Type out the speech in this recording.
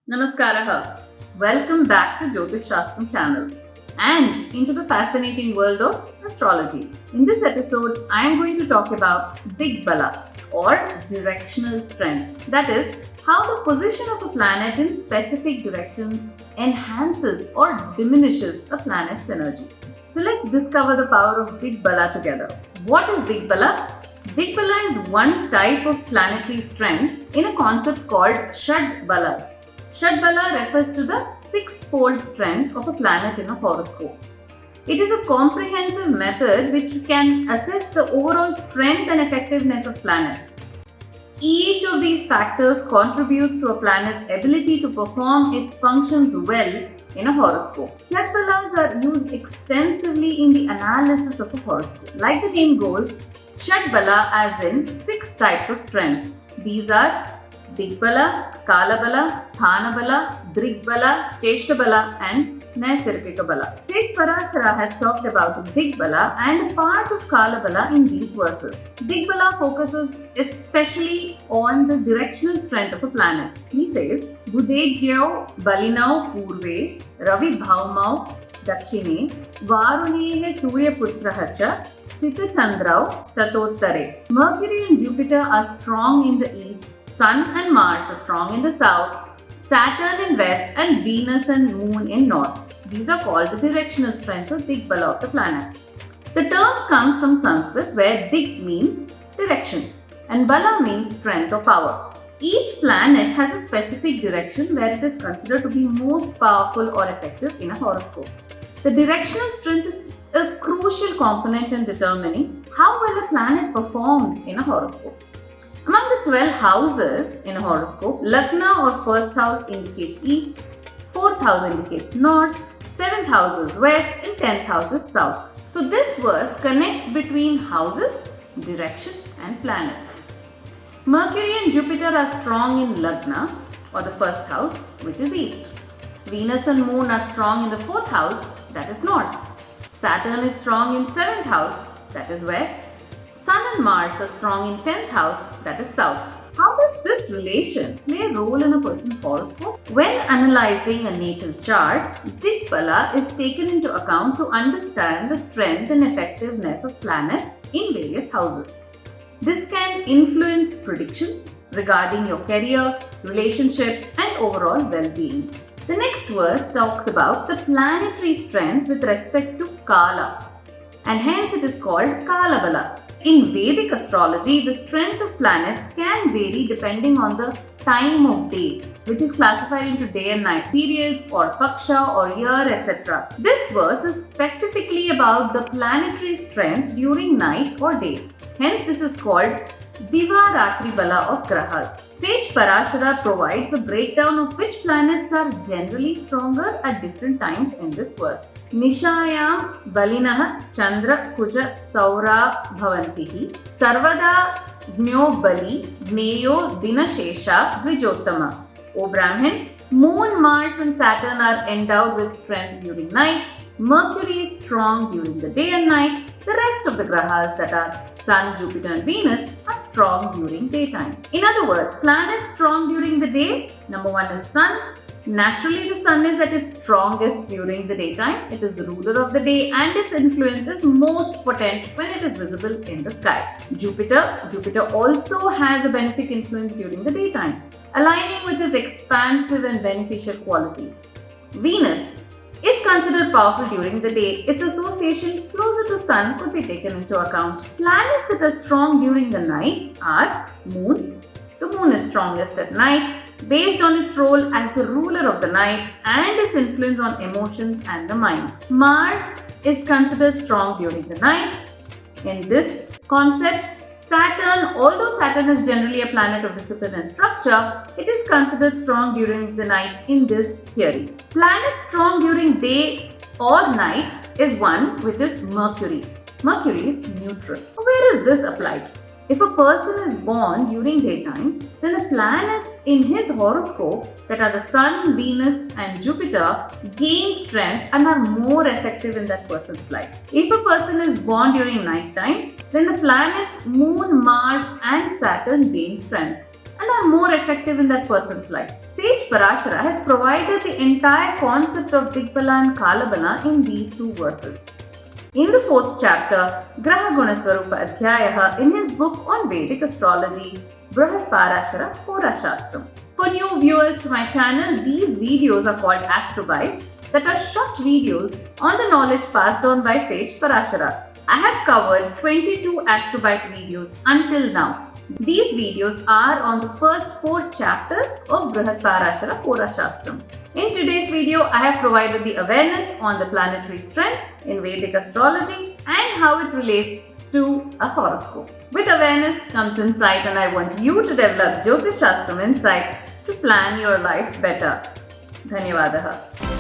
Namaskaraha. Welcome back to Jyotish Shastram channel and into the fascinating world of astrology. In this episode, I am going to talk about Digbala or directional strength. That is, how the position of a planet in specific directions enhances or diminishes a planet's energy. So let's discover the power of Digbala together. What is Digbala? Digbala is one type of planetary strength in a concept called Shad Balas. Shadbala refers to the six-fold strength of a planet in a horoscope. It is a comprehensive method which can assess the overall strength and effectiveness of planets. Each of these factors contributes to a planet's ability to perform its functions well in a horoscope. Shadbalas are used extensively in the analysis of a horoscope. Like the name goes, Shadbala as in six types of strengths. These are Digbala, Kalabala, Sthanabala, Drigbala, Cheshtabala and Naisargika. Sage Parashara has talked about Digbala and part of Kalabala in these verses. Digbala focuses especially on the directional strength of a planet. He says, Budejyau Balinau Purve, Ravi Bhaumau Dakshine, Varunehe Suryaputraha cha, Sita Chandrau Tatottare. Mercury and Jupiter are strong in the east, Sun and Mars are strong in the south, Saturn in west and Venus and Moon in north. These are called the directional strengths of Digbala of the planets. The term comes from Sanskrit where Dig means direction and Bala means strength or power. Each planet has a specific direction where it is considered to be most powerful or effective in a horoscope. The directional strength is a crucial component in determining how well a planet performs in a horoscope. Among the 12 houses in a horoscope, Lagna or first house indicates east, 4th house indicates north, 7th house is west and 10th house is south. So this verse connects between houses, direction and planets. Mercury and Jupiter are strong in Lagna or the first house, which is east. Venus and Moon are strong in the 4th house, that is north. Saturn is strong in 7th house, that is west. Sun and Mars are strong in 10th house, that is south. How does this relation play a role in a person's horoscope? When analyzing a natal chart, Digbala is taken into account to understand the strength and effectiveness of planets in various houses. This can influence predictions regarding your career, relationships, and overall well-being. The next verse talks about the planetary strength with respect to Kala, and hence it is called Kalabala. In Vedic astrology, the strength of planets can vary depending on the time of day, which is classified into day and night periods or paksha or year, etc. This verse is specifically about the planetary strength during night or day. Hence, this is called Diva Ratri Bala of Grahas. Sage Parashara provides a breakdown of which planets are generally stronger at different times in this verse. Nishayam Balinaha Chandra Kuja Saura Bhavantihi Sarvada Gnyo Bali Gneyo Dinashesha Dvijottama. O Brahmin, Moon, Mars and Saturn are endowed with strength during night. Mercury is strong during the day and night. The rest of the grahas, that are Sun, Jupiter and Venus, are strong during daytime. In other words, planets strong during the day, number one is Sun. Naturally, the Sun is at its strongest during the daytime. It is the ruler of the day and its influence is most potent when it is visible in the sky. Jupiter also has a benefic influence during the daytime, aligning with its expansive and beneficial qualities. Venus is considered powerful during the day. Its association closer to Sun could be taken into account. Planets that are strong during the night are Moon. The Moon is strongest at night based on its role as the ruler of the night and its influence on emotions and the mind. Mars is considered strong during the night. In this concept, Saturn, although Saturn is generally a planet of discipline and structure, it is considered strong during the night in this theory. Planet strong during day or night is one which is Mercury. Mercury is neutral. Where is this applied? If a person is born during daytime, then the planets in his horoscope, that are the Sun, Venus and Jupiter, gain strength and are more effective in that person's life. If a person is born during night time, then the planets Moon, Mars and Saturn gain strength. and are more effective in that person's life. Sage Parashara has provided the entire concept of Digbala and Kalabala in these two verses. In the fourth chapter, Graha Gunaswarupa Adhyayaha, in his book on Vedic astrology, Brihat Parashara Hora Shastram. For new viewers to my channel, these videos are called Astrobites, that are short videos on the knowledge passed on by Sage Parashara. I have covered 22 Astrobite videos until now. These videos are on the first 4 chapters of Brihat Parashara Hora Shastram. In today's video, I have provided the awareness on the planetary strength in Vedic astrology and how it relates to a horoscope. With awareness comes insight, and I want you to develop Jyotish Shastram insight to plan your life better. Dhanyavadaha.